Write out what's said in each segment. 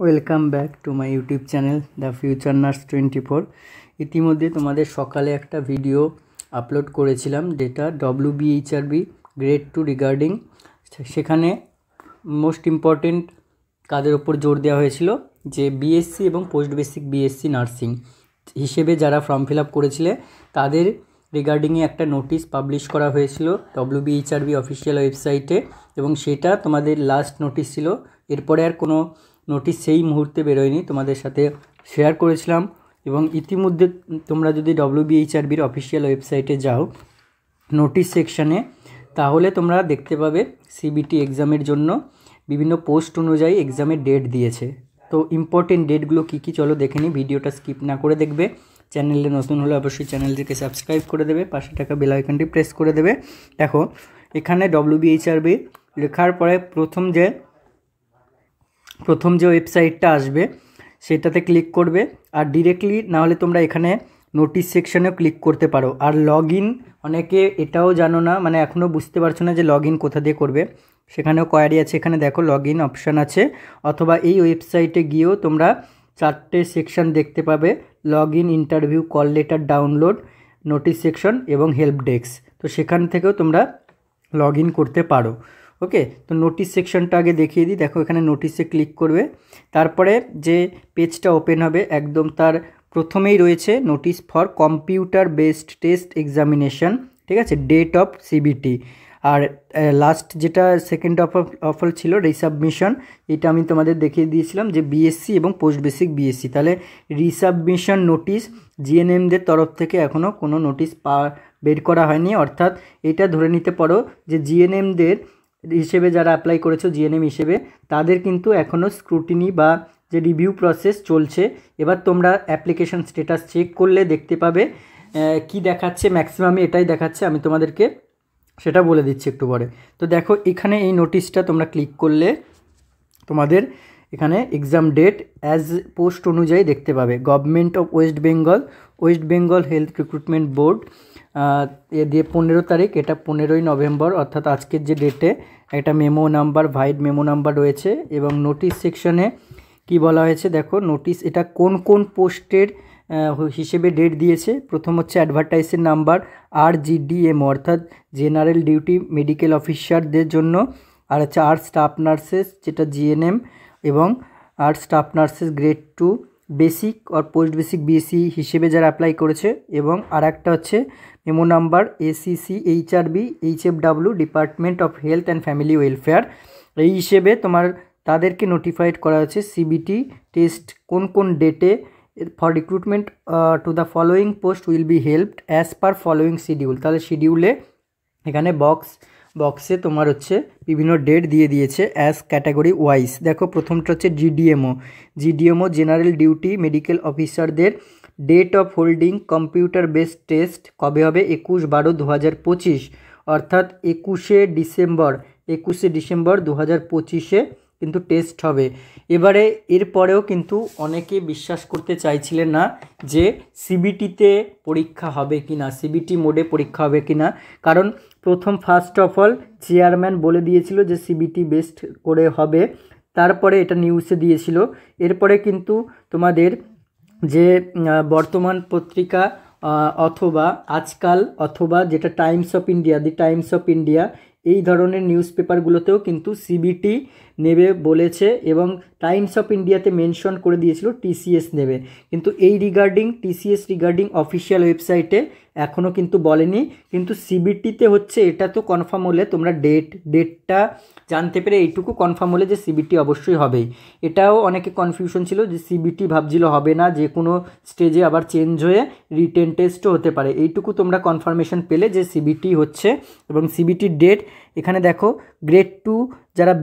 Welcome back to my YouTube channel the future nurse 24। ইতিমধ্যে তোমাদের সকালে একটা ভিডিও আপলোড করেছিলাম যেটা WBHRB গ্রেড 2 রিগার্ডিং। সেখানে মোস্ট ইম্পর্টেন্ট কাজের ওপর জোর দেওয়া হয়েছিল যে বিএসসি এবং পোস্ট বেসিক বিএসসি নার্সিং হিসেবে যারা ফর্ম ফিল আপ করেছিলে তাদের রিগার্ডিংয়ে একটা নোটিশ পাবলিশ করা হয়েছিল WBHRB অফিসিয়াল ওয়েবসাইটে, এবং সেটা তোমাদের লাস্ট নোটিশ ছিল। এরপরে আর কোনো নোটিশ সেই মুহূর্তে বেরোয়নি, তোমাদের সাথে শেয়ার করেছিলাম। এবং ইতিমধ্যে তোমরা যদি WBHRBর অফিসিয়াল ওয়েবসাইটে যাও নোটিশ সেকশানে, তাহলে তোমরা দেখতে পাবে সিবিটি এক্সামের জন্য বিভিন্ন পোস্ট অনুযায়ী এক্সামের ডেট দিয়েছে। তো ইম্পর্টেন্ট ডেটগুলো কী কী চলো দেখে নিই, ভিডিওটা স্কিপ না করে দেখবে। চ্যানেলে নতুন হলে অবশ্যই চ্যানেলটিকে সাবস্ক্রাইব করে দেবে, পাশে থাকা বেল আইকনটি প্রেস করে দেবে। দেখো এখানে WBHRB লেখার পরে প্রথম যে ওয়েবসাইটটা আসবে সেটাতে ক্লিক করবে, আর ডিরেক্টলি নাহলে তোমরা এখানে নোটিশ সেকশানেও ক্লিক করতে পারো। আর লগ ইন অনেকে এটাও জানো না, মানে এখনও বুঝতে পারছো না যে লগ ইন কোথা দিয়ে করবে। সেখানেও কোয়ারি আছে, এখানে দেখো লগ ইন অপশান আছে, অথবা এই ওয়েবসাইটে গিয়েও তোমরা 4টে সেকশান দেখতে পাবে: log in, interview, call letter download, notice section এবং হেল্প ডেস্ক। তো সেখান থেকেও তোমরা লগ ইন করতে পারো। ওকে, তো নোটিশ সেকশনটা আগে দেখিয়ে দিই। দেখো এখানে নোটিশে ক্লিক করবে, তারপরে যে পেজটা ওপেন হবে একদম তার প্রথমেই রয়েছে notice for computer based test examination, ঠিক আছে, ডেট অফ সিবিটি। আর লাস্ট যেটা সেকেন্ড অফার ছিল রিসাবমিশন, এটা আমি তোমাদের দেখিয়ে দিয়েছিলাম যে বিএসসি এবং পোস্ট বেসিক বিএসসি। তাহলে রিসাবমিশন নোটিশ জিএনএমদের তরফ থেকে এখনও কোনো নোটিশ বের করা হয়নি, অর্থাৎ এটা ধরে নিতে পারো যে জিএনএমদের হিসেবে যারা অ্যাপ্লাই করেছো জিএনএম হিসেবে তাদের কিন্তু এখনও স্ক্রুটিনি বা যে রিভিউ প্রসেস চলছে। এবার তোমরা অ্যাপ্লিকেশন স্ট্যাটাস চেক করলে দেখতে পাবে কি দেখাচ্ছে, ম্যাক্সিমামে এটাই দেখাচ্ছে। আমি তোমাদেরকে সেটা বলে দিচ্ছি একটু পরে। তো দেখো এখানে এই নোটিশটা তোমরা ক্লিক করলে তোমাদের এখানে এক্সাম ডেট অ্যাজ পোস্ট অনুযায়ী দেখতে পাবে। Government of West Bengal health recruitment board এ দিয়ে 15 তারিখ, এটা 15ই নভেম্বর, অর্থাৎ আজকের যে ডেটে একটা memo number, vide memo number রয়েছে। এবং নোটিশ সেকশনে কি বলা হয়েছে দেখো, নোটিশ এটা কোন কোন পোস্টের হিসেবে ডেট দিয়েছে। প্রথম হচ্ছে অ্যাডভার্টাইজের নাম্বার RGDMO, অর্থাৎ জেনারেল ডিউটি মেডিকেল অফিসারদের জন্য। আর হচ্ছে স্টাফ নার্সেস যেটা জিএনএম, এবং স্টাফ নার্সেস গ্রেড 2 বেসিক আর পোস্ট বেসিক বিএসসি হিসেবে যারা অ্যাপ্লাই করেছে। এবং আর একটা হচ্ছে memo number ACC-HRB HFW department of health and family welfare, এই হিসেবে তাদেরকে নোটিফাইড করা হচ্ছে সিবিটি টেস্ট কোন কোন ডেটে for recruitment to the following post will be helped as per following schedule. তাহলে শিডিউলে এখানে বক্সে তোমার হচ্ছে বিভিন্ন ডেট দিয়ে দিয়েছে অ্যাজ ক্যাটাগরি ওয়াইজ। দেখো প্রথমটা হচ্ছে জিডিএমও জেনারেল ডিউটি মেডিকেল অফিসারদের date of holding computer based test কবে হবে? 21/12/2025, অর্থাৎ 21শে ডিসেম্বর 2025 কিন্তু টেস্ট হবে। এবারে এরপরেও কিন্তু অনেকে বিশ্বাস করতে চাইছিলেন না যে সিবিটিতে পরীক্ষা হবে কি না, সিবিটি মোডে পরীক্ষা হবে কি না, কারণ ফার্স্ট অফ অল চেয়ারম্যান বলে দিয়েছিল যে সিবিটি বেসড করে হবে, তারপরে এটা নিউজে দিয়েছিল। এরপরে কিন্তু তোমাদের যে বর্তমান পত্রিকা অথবা আজকাল অথবা যেটা দি টাইমস অফ ইন্ডিয়া, এই ধরনের নিউজ পেপারগুলোতেও কিন্তু সিবিটি নেবে বলেছে, এবং টাইমস অফ ইন্ডিয়াতে মেনশন করে দিয়েছিল TCS নেবে। কিন্তু এই TCS রিগার্ডিং অফিসিয়াল ওয়েবসাইটে এখনও কিন্তু বলেনি। কিন্তু সিবিটিতে হচ্ছে এটা তো কনফার্ম হলে তোমরা ডেটটা জানতে পেরে এইটুকু কনফার্ম হলে যে সিবিটি অবশ্যই হবেই। এটাও অনেকে কনফিউশন ছিল যে সিবিটি ভাবছিল হবে না, যে কোনো স্টেজে আবার চেঞ্জ হয়ে রিটেন টেস্টও হতে পারে। এইটুকু তোমরা কনফার্মেশন পেলে যে সিবিটি হচ্ছে। এবং সিবিটির ডেট এখানে দেখো, গ্রেড 2 যারা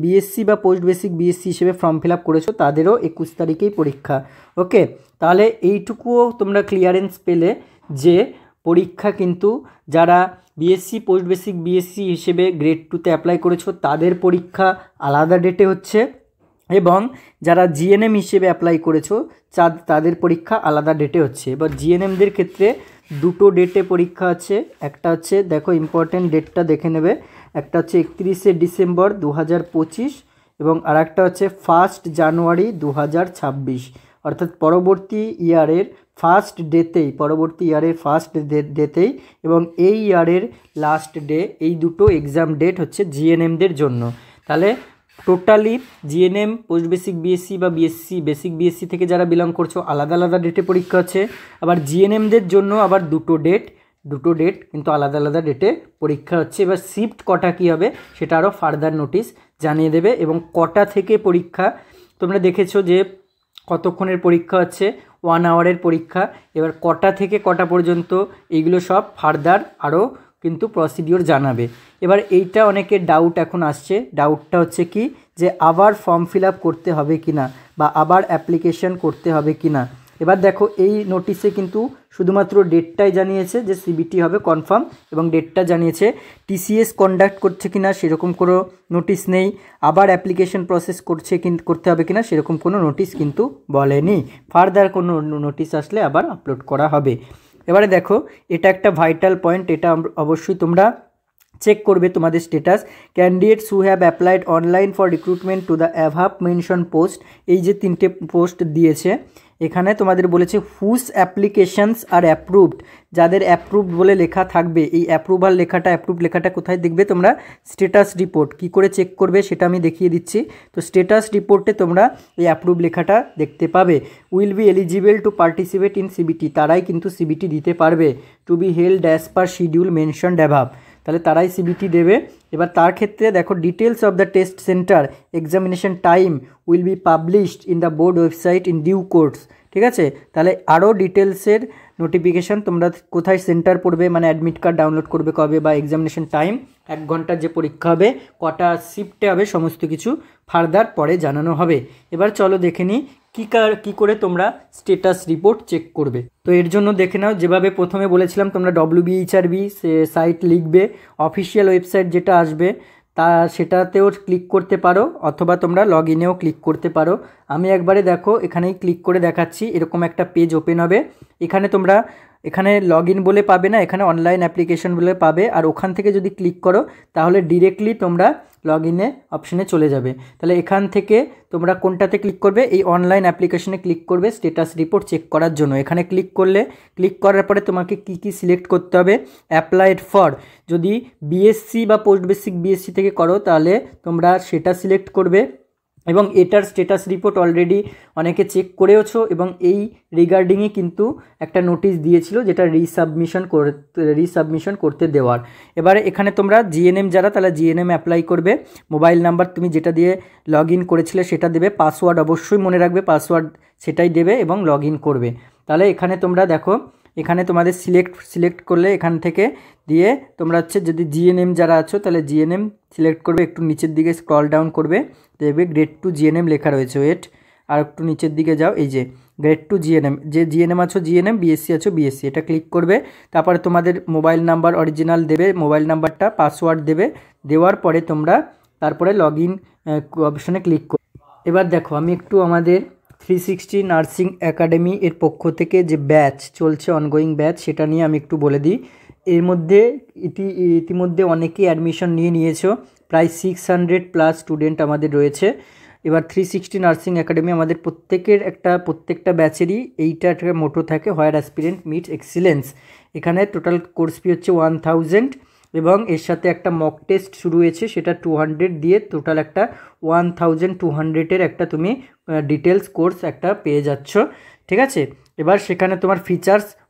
বিএসসি বা পোস্ট বেসিক বিএসসি হিসেবে ফর্ম ফিল আপ করেছো তাদেরও 21 তারিখেই পরীক্ষা। ওকে, তাহলে এইটুকুও তোমরা ক্লিয়ারেন্স পেলে যে পরীক্ষা কিন্তু যারা বিএসসি পোস্ট বেসিক বিএসসি হিসেবে গ্রেড 2তে অ্যাপ্লাই করেছো তাদের পরীক্ষা আলাদা ডেটে হচ্ছে, এবং যারা জিএনএম হিসেবে অ্যাপ্লাই করেছো তাদের পরীক্ষা আলাদা ডেটে হচ্ছে। এবার জিএনএমদের ক্ষেত্রে দুটো ডেটে পরীক্ষা আছে। একটা হচ্ছে দেখো ইম্পর্টেন্ট ডেটটা দেখে নেবে, একটা হচ্ছে 31শে ডিসেম্বর 2025 এবং আরেকটা হচ্ছে 1 জানুয়ারি 2026, অর্থাৎ পরবর্তী ইয়ারের ফার্স্ট ডেতেই এবং এই ইয়ারের লাস্ট ডে, এই দুটো এক্সাম ডেট হচ্ছে জিএনএমদের জন্য। তাহলে totally GNM, post basic BSc বা বিএসসি, বেসিক বিএসসি থেকে যারা বিলং করছো আলাদা আলাদা ডেটে পরীক্ষা আছে। আবার জিএনএমদের জন্য আবার দুটো ডেট কিন্তু আলাদা আলাদা ডেটে পরীক্ষা হচ্ছে। এবার শিফট কটা কী হবে সেটা আরও ফার্দার নোটিশ জানিয়ে দেবে। এবং কটা থেকে পরীক্ষা তোমরা দেখেছো যে কতক্ষণের পরীক্ষা হচ্ছে, 1 আওয়ারের পরীক্ষা। এবার কটা থেকে কটা পর্যন্ত এইগুলো সব ফার্দার আরও কিন্তু প্রসিডিওর জানাবে। এবার এইটা অনেকের ডাউট এখন আসছে, ডাউটটা হচ্ছে কি যে আবার ফর্ম ফিল আপ করতে হবে কি না বা আবার অ্যাপ্লিকেশন করতে হবে কি না। এবার দেখো এই নোটিশে কিন্তু শুধুমাত্র ডেটটাই জানিয়েছে যে সিবিটি হবে কনফার্ম, এবং ডেটটা জানিয়েছে। টিসিএস কন্ডাক্ট করছে কিনা সেরকম কোনো নোটিশ নেই, আবার অ্যাপ্লিকেশন প্রসেস করতে হবে কিনা সেরকম কোনো নোটিশ কিন্তু বলেনি। ফার্দার কোনো নোটিশ আসলে আবার আপলোড করা হবে। এবারে দেখো এটা একটা ভাইটাল পয়েন্ট, এটা অবশ্যই তোমরা চেক করবে তোমাদের status. Candidates who have applied online for recruitment to the above mention post, এই যে 3টে পোস্ট দিয়েছে এখানে তোমাদের বলেছে হুজ অ্যাপ্লিকেশনস আর অ্যাপ্রুভড, যাদের অ্যাপ্রুভড বলে লেখা থাকবে। এই অ্যাপ্রুভ লেখাটা কোথায় দেখবে তোমরা? Status report. কি করে চেক করবে সেটা আমি দেখিয়ে দিচ্ছি। তো স্ট্যাটাস রিপোর্টে তোমরা এই অ্যাপ্রুভ লেখাটা দেখতে পাবে। Will be eligible to participate in CBT, তারাই কিন্তু সিবিটি দিতে পারবে। To be held as per schedule mentioned above, তাহলে তারাই সিবিটি দেবে। এবার তার ক্ষেত্রে দেখো details of the test centre, examination time will be published in the board website in due course. ঠিক আছে, তাহলে আরও ডিটেলসের নোটিফিকেশান তোমরা কোথায় সেন্টার পড়বে, মানে অ্যাডমিট কার্ড ডাউনলোড করবে কবে, বা এক্সামিনেশন টাইম 1 ঘন্টার যে পরীক্ষা হবে কটা শিফটে হবে, সমস্ত কিছু ফার্দার পরে জানানো হবে। এবার চলো দেখে নিই কী করে তোমরা স্ট্যাটাস রিপোর্ট চেক করবে। তো এর জন্য দেখে নাও, যেভাবে প্রথমে বলেছিলাম তোমরা WBHRB সাইট লিখবে, অফিসিয়াল ওয়েবসাইট যেটা আসবে সেটাতেও ক্লিক করতে পারো, অথবা তোমরা লগ ইনেও ক্লিক করতে পারো। আমি একবারে দেখো এখানেই ক্লিক করে দেখাচ্ছি, এরকম একটা পেজ ওপেন হবে। এখানে লগ ইন বলে পাবে না, এখানে অনলাইন অ্যাপ্লিকেশন বলে পাবে। আর ওখান থেকে যদি ক্লিক করো তাহলে ডিরেক্টলি তোমরা লগ ইনে অপশানে চলে যাবে। তাহলে এখান থেকে তোমরা কোনটাতে ক্লিক করবে? এই অনলাইন অ্যাপ্লিকেশনে ক্লিক করবে স্ট্যাটাস রিপোর্ট চেক করার জন্য। এখানে ক্লিক করার পরে তোমাকে কি সিলেক্ট করতে হবে? অ্যাপ্লাইড ফর, যদি বিএসসি বা পোস্ট বেসিক বিএসসি থেকে করো তাহলে তোমরা সেটা সিলেক্ট করবে। এবং এটার স্ট্যাটাস রিপোর্ট অলরেডি অনেকে চেক করেওছো, এবং এই রিগার্ডিংয়ে কিন্তু একটা নোটিশ দিয়েছিল যেটা রিসাবমিশন করতে দেওয়ার। এবারে এখানে তোমরা জিএনএম যারা, তাহলে জিএনএম অ্যাপ্লাই করবে। মোবাইল নাম্বার তুমি যেটা দিয়ে লগ ইন করেছিলে সেটা দেবে, পাসওয়ার্ড অবশ্যই মনে রাখবে, পাসওয়ার্ড সেটাই দেবে এবং লগ ইন করবে। তাহলে এখানে তোমরা দেখো, এখানে তোমাদের সিলেক্ট করলে এখান থেকে দিয়ে তোমরা হচ্ছে যদি জিএনএম যারা আছো তাহলে জিএনএম সিলেক্ট করবে, একটু নিচের দিকে স্ক্রল ডাউন করবে, দেখবে গ্রেড 2 জিএনএম লেখা রয়েছে। ওয়েট, আর একটু নিচের দিকে যাও, এই যে গ্রেড 2 জিএনএম, যে জিএনএম আছো জিএনএম, বিএসসি আছো বিএসসি, এটা ক্লিক করবে। তারপরে তোমাদের মোবাইল নাম্বার অরিজিনাল দেবে, মোবাইল নাম্বারটা, পাসওয়ার্ড দেবে, দেওয়ার পরে তোমরা তারপরে লগ ইন অপশানে ক্লিক করবে। এবার দেখো আমি একটু আমাদের 360 নার্সিং একাডেমি এর পক্ষ থেকে যে ব্যাচ চলছে, অনগোয়িং ব্যাচ, সেটা নিয়ে আমি একটু বলে দিই। এর মধ্যে ইতিমধ্যে অনেকেই অ্যাডমিশন নিয়েছো, প্রায় 600+ স্টুডেন্ট আমাদের রয়েছে। এবার 360 নার্সিং একাডেমি আমাদের প্রত্যেকটা ব্যাচেরই এইটা একটা মোটো থাকে, হোয়ার অ্যাসপিরেন্ট মিট এক্সিলেন্স। এখানে টোটাল কোর্স ফি হচ্ছে 1000, এবং এর সাথে একটা মক টেস্ট শুরু হয়েছে, সেটা 200 দিয়ে টোটাল একটা 1200-এর একটা তুমি ডিটেলস কোর্স একটা পেয়ে যাচ্ছ। ঠিক আছে, এবার সেখানে তোমার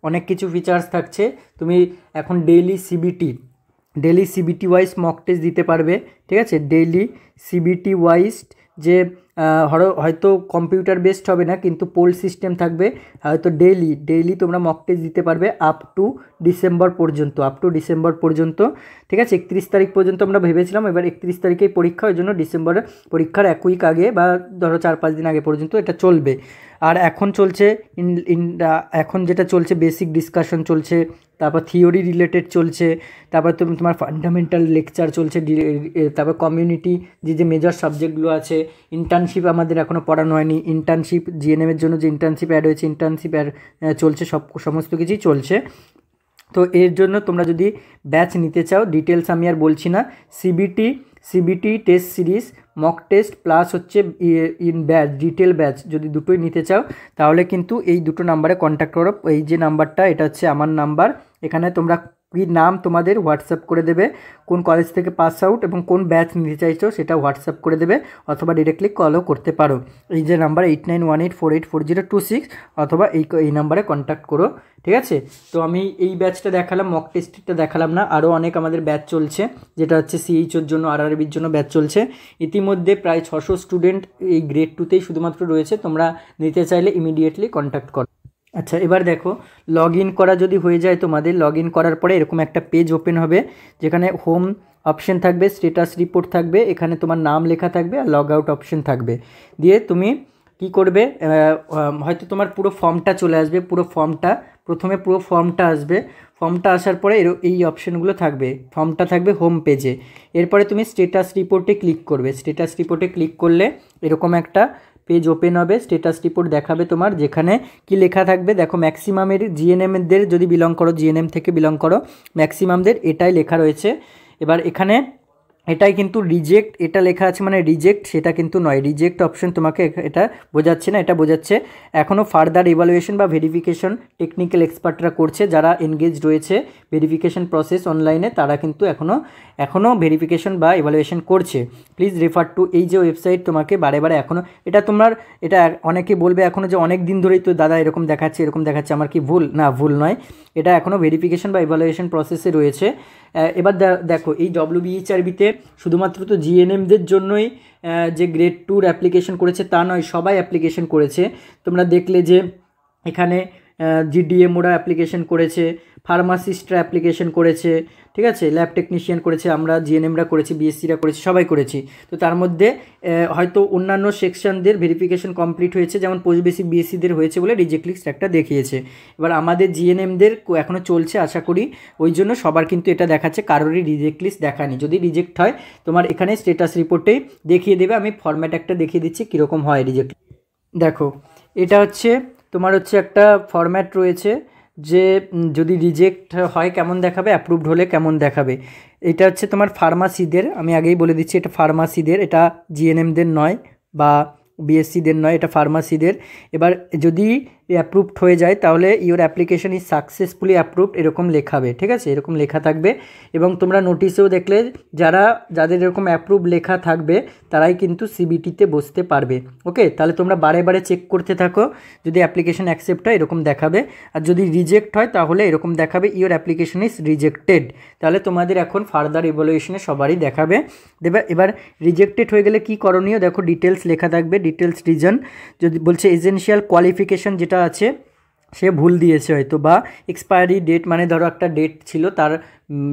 অনেক কিছু ফিচার্স থাকছে। তুমি এখন daily CBT wise mock test দিতে পারবে। ঠিক আছে, ডেইলি সিবিটি ওয়াইজ যে হয়তো কম্পিউটার বেসড হবে না, কিন্তু পোল সিস্টেম থাকবে, হয়তো ডেইলি তোমরা মক টেস্ট দিতে পারবে আপ টু ডিসেম্বর পর্যন্ত। ঠিক আছে, 31 তারিখ পর্যন্ত আমরা ভেবেছিলাম, এবার 31 তারিখেই পরীক্ষা, ওই জন্য ডিসেম্বরের পরীক্ষার 1 উইক আগে বা ধরো 4-5 দিন আগে পর্যন্ত এটা চলবে। আর এখন যেটা চলছে বেসিক ডিসকাশন চলছে, তারপর থিওরি রিলেটেড চলছে, তারপর তোমার ফান্ডামেন্টাল লেকচার চলছে, তারপর কমিউনিটি যে মেজর সাবজেক্টগুলো আছে। ইন্টার্নশিপ আমাদের এখনও পড়ানো হয়নি, ইন্টার্নশিপ জিএনএমের জন্য যে ইন্টার্নশিপ অ্যাড হয়েছে, ইন্টার্নশিপ চলছে, সমস্ত কিছুই চলছে। তো এর জন্য তোমরা যদি ব্যাচ নিতে চাও, ডিটেলস আমি আর বলছি না, CBT CBT test series, mock test plus হচ্ছে ইন ব্যাচ, ডিটেল ব্যাচ যদি দুটোই নিতে চাও তাহলে কিন্তু এই দুটো নাম্বারে কন্ট্যাক্ট করো। এই যে নাম্বারটা এটা হচ্ছে আমার নাম্বার, এখানে তোমরা কি নাম তোমাদের হোয়াটসঅ্যাপ করে দেবে, কোন কলেজ থেকে পাস আউট এবং কোন ব্যাচ নিতে চাইছো সেটা হোয়াটসঅ্যাপ করে দেবে, অথবা ডিরেক্টলি কলও করতে পারো। এই যে নাম্বার 8918484026 অথবা এই নাম্বারে কন্ট্যাক্ট করো, ঠিক আছে। তো আমি এই ব্যাচটা দেখালাম, মক টেস্টটা দেখালাম না, আরও অনেক আমাদের ব্যাচ চলছে, যেটা হচ্ছে সিএইচওর জন্য, আরআরবির জন্য ব্যাচ চলছে। ইতিমধ্যে প্রায় 600 স্টুডেন্ট এই গ্রেড 2তেই শুধুমাত্র রয়েছে, তোমরা নিতে চাইলে ইমিডিয়েটলি কন্ট্যাক্ট করো। আচ্ছা, এবার দেখো লগ ইন করা যদি হয়ে যায় তোমাদের, লগ ইন করার পরে এরকম একটা পেজ ওপেন হবে, যেখানে হোম অপশন থাকবে, স্ট্যাটাস রিপোর্ট থাকবে, এখানে তোমার নাম লেখা থাকবে আর লগ আউট অপশন থাকবে। দিয়ে তুমি কি করবে, হয়তো তোমার পুরো ফর্মটা চলে আসবে, প্রথমে পুরো ফর্মটা আসবে, ফর্মটা আসার পরে এই অপশানগুলো থাকবে, ফর্মটা থাকবে হোম পেজে। এরপরে তুমি স্ট্যাটাস রিপোর্টে ক্লিক করবে, স্ট্যাটাস রিপোর্টে ক্লিক করলে এরকম একটা পেজ ওপেন হবে, স্ট্যাটাস রিপোর্ট দেখাবে তোমার, যেখানে কি লেখা থাকবে দেখো, ম্যাক্সিমামের জিএনএমদের যদি বিলং করো, জিএনএম থেকে বিলং করো, ম্যাক্সিমামদের এটাই লেখা রয়েছে। এবার এখানে এটাই কিন্তু রিজেক্ট, এটা লেখা আছে মানে রিজেক্ট, সেটা কিন্তু নয়, রিজেক্ট অপশন তোমাকে এটা বোঝাচ্ছে না, এটা বোঝাচ্ছে এখনও ফার্দার ইভ্যালুয়েশন বা ভেরিফিকেশন টেকনিক্যাল এক্সপার্টরা করছে, যারা এনগেজ রয়েছে ভেরিফিকেশন প্রসেস অনলাইনে, তারা কিন্তু এখনও ভেরিফিকেশন বা ইভ্যালুয়েশন করছে। প্লিজ রেফার টু, এই যে ওয়েবসাইট তোমাকে বারে বারে এখনও এটা অনেকে বলবে এখনও যে অনেক দিন ধরেই তো দাদা এরকম দেখাচ্ছে, আমার কি ভুল? না, ভুল নয়, এটা এখনও ভেরিফিকেশন বা ইভ্যালুয়েশন প্রসেসে রয়েছে। এবার দেখো এই ডব্লিউবিএইচআরবিতে শুধুমাত্র তো জিএনএমদের জন্যই যে গ্রেড 2 অ্যাপ্লিকেশন করেছে তা নয়, সবাই অ্যাপ্লিকেশন করেছে। তোমরা দেখলে যে এখানে জিডিএমওরা অ্যাপ্লিকেশন করেছে, ফার্মাসিস্টরা অ্যাপ্লিকেশন করেছে, ঠিক আছে, ল্যাব টেকনিশিয়ান করেছে, আমরা জিএনএমরা করেছি, বিএসসিরা করেছি, সবাই করেছি। তো তার মধ্যে হয়তো অন্যান্য সেকশনদের ভেরিফিকেশন কমপ্লিট হয়েছে, যেমন পোস্ট বেসিক বিএসসিদের হয়েছে বলে রিজেক্ট লিস্ট একটা দেখিয়েছে। এবার আমাদের জিএনএমদের এখনও চলছে আশা করি, ওই জন্য সবার কিন্তু এটা দেখাচ্ছে, কারোরই রিজেক্ট লিস্ট দেখায়নি। যদি রিজেক্ট হয় তোমার এখানে স্ট্যাটাস রিপোর্টেই দেখিয়ে দেবে। আমি ফরম্যাট একটা দেখিয়ে দিচ্ছি কীরকম হয় রিজেক্ট। দেখো এটা হচ্ছে তোমার একটা ফরম্যাট রয়েছে, যে যদি রিজেক্ট হয় কেমন দেখাবে, অ্যাপ্রুভড হলে কেমন দেখাবে। এটা হচ্ছে তোমার ফার্মাসিদের, আমি আগেই বলে দিচ্ছি এটা ফার্মাসিদের, এটা জিএনএমদের নয় বা বিএসসিদের নয়, এটা ফার্মাসিদের। এবার যদি অ্যাপ্রুভড হয়ে যায় তাহলে your application is successfully approved এরকম লেখাবে, ঠিক আছে, এরকম লেখা থাকবে। এবং তোমরা নোটিশেও দেখলে যাদের এরকম অ্যাপ্রুভ লেখা থাকবে তারাই কিন্তু সিবিটিতে বসতে পারবে। ওকে, তাহলে তোমরা বারে বারে চেক করতে থাকো, যদি অ্যাপ্লিকেশন অ্যাকসেপ্ট হয় এরকম দেখাবে, আর যদি রিজেক্ট হয় তাহলে এরকম দেখাবে ইওর অ্যাপ্লিকেশন ইজ রিজেক্টেড। তাহলে তোমাদের এখন ফার্দার ইভ্যালুয়েশনে সবারই দেখাবে। এবার রিজেক্টেড হয়ে গেলে কি করণীয় দেখো, ডিটেলস লেখা থাকবে, ডিটেলস রিজন, যদি বলছে এসেনশিয়াল কোয়ালিফিকেশন যেটা আছে সে ভুল দিয়েছে হয়তো, বা এক্সপায়ারি ডেট, মানে ধরো একটা ডেট ছিল তার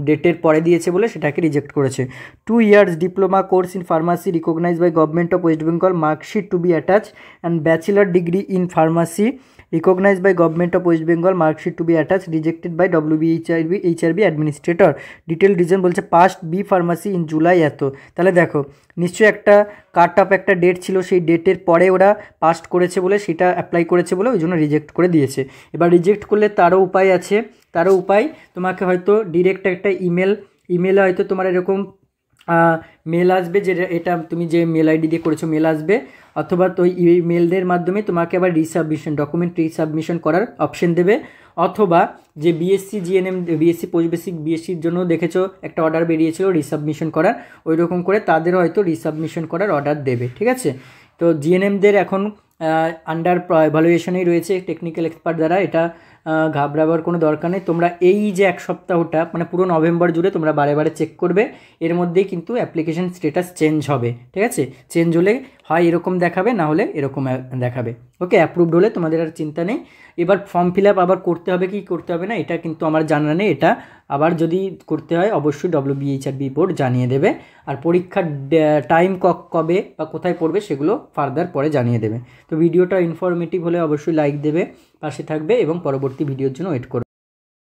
ডেটের পরে দিয়েছে বলে সেটাকে রিজেক্ট করেছে। 2 years diploma course in pharmacy recognised by government of West Bengal, marksheet to be attach, and bachelor degree in pharmacy recognized by government of West Bengal, marksheet to be attached, rejected by WBHRB administrator, detailed reason বলছে passed B pharmacy in July এত। তাহলে দেখো নিশ্চয়ই একটা cut off একটা date ছিল, সেই ডেটের পরে ওরা পাস্ট করেছে বলে, সেটা অ্যাপ্লাই করেছে বলে ওই জন্য রিজেক্ট করে দিয়েছে। এবার রিজেক্ট করলে তারও উপায় আছে, তোমাকে হয়তো ডিরেক্ট একটা ইমেলে হয়তো তোমার এরকম মেল আসবে, যে এটা তুমি যে মেল আইডি দিয়ে করেছো মেল আসবে, অথবা তো এই মেলদের মাধ্যমে তোমাকে আবার ডকুমেন্ট রিসাবমিশন করার অপশন দেবে। অথবা যে BSc GNM, BSc post basic বিএসসির জন্য দেখেছো একটা অর্ডার বেরিয়েছিল রিসাবমিশন করার, ওই রকম করে তাদেরও হয়তো রিসাবমিশন করার অর্ডার দেবে, ঠিক আছে। তো জিএনএমদের এখন আন্ডার ভ্যালুয়েশনেই রয়েছে টেকনিক্যাল এক্সপার্ট দ্বারা, এটা ঘাবড়াবার কোনো দরকার নেই। তোমরা এই যে এক সপ্তাহটা মানে পুরো নভেম্বর জুড়ে তোমরা বারে বারে চেক করবে, এর মধ্যেই কিন্তু অ্যাপ্লিকেশন স্ট্যাটাস চেঞ্জ হবে, ঠিক আছে। চেঞ্জ হলে হয় এরকম দেখাবে, না হলে এরকম দেখাবে। ওকে, অ্যাপ্রুভড হলে তোমাদের আর চিন্তা নেই। এবার ফর্ম ফিল আপ আবার করতে হবে কি করতে হবে না এটা কিন্তু আমার জানা নেই, এটা আবার যদি করতে হয় অবশ্যই WBHRB বোর্ড জানিয়ে দেবে। আর পরীক্ষার টাইম কবে বা কোথায় পড়বে সেগুলো ফার্দার পরে জানিয়ে দেবে। তো ভিডিওটা ইনফরমেটিভ হলে অবশ্যই লাইক দেবে, পাশে থাকবে এবং পরবর্তী ভিডিওর জন্য ওয়েট করবে।